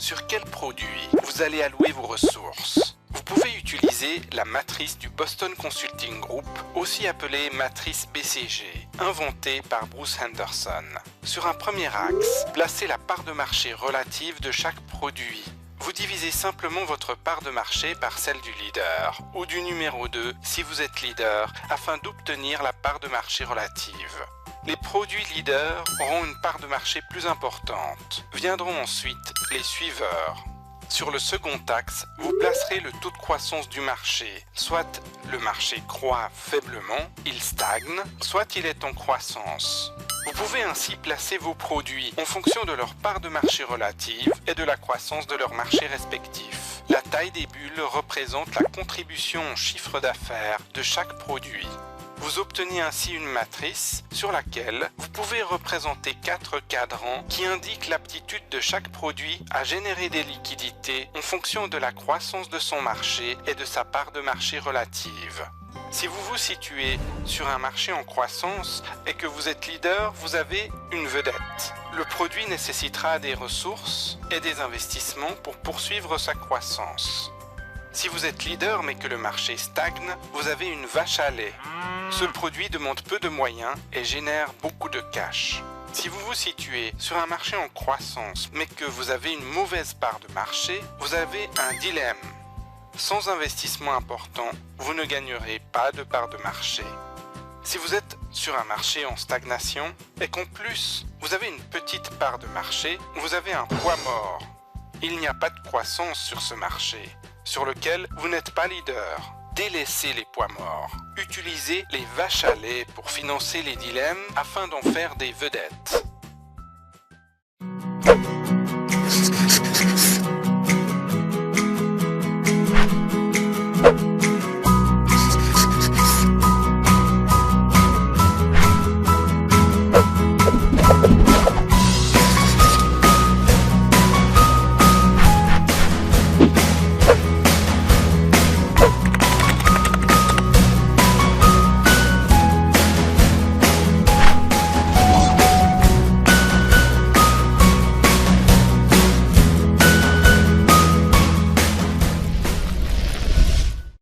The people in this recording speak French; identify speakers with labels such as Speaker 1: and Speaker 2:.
Speaker 1: sur quel produit vous allez allouer vos ressources. Vous pouvez utiliser la matrice du Boston Consulting Group, aussi appelée matrice BCG, inventée par Bruce Henderson. Sur un premier axe, placez la part de marché relative de chaque produit. Vous divisez simplement votre part de marché par celle du leader ou du numéro 2 si vous êtes leader afin d'obtenir la part de marché relative. Les produits leaders auront une part de marché plus importante. Viendront ensuite les suiveurs. Sur le second axe, vous placerez le taux de croissance du marché. Soit le marché croît faiblement, il stagne, soit il est en croissance. Vous pouvez ainsi placer vos produits en fonction de leur part de marché relative et de la croissance de leur marché respectif. La taille des bulles représente la contribution en chiffre d'affaires de chaque produit. Vous obtenez ainsi une matrice sur laquelle vous pouvez représenter 4 cadrans qui indiquent l'aptitude de chaque produit à générer des liquidités en fonction de la croissance de son marché et de sa part de marché relative. Si vous vous situez sur un marché en croissance et que vous êtes leader, vous avez une vedette. Le produit nécessitera des ressources et des investissements pour poursuivre sa croissance. Si vous êtes leader mais que le marché stagne, vous avez une vache à lait. Ce produit demande peu de moyens et génère beaucoup de cash. Si vous vous situez sur un marché en croissance mais que vous avez une mauvaise part de marché, vous avez un dilemme. Sans investissement important, vous ne gagnerez pas de part de marché. Si vous êtes sur un marché en stagnation et qu'en plus vous avez une petite part de marché, vous avez un poids mort. Il n'y a pas de croissance sur ce marché, sur lequel vous n'êtes pas leader. Délaissez les poids morts. Utilisez les vaches à lait pour financer les dilemmes afin d'en faire des vedettes.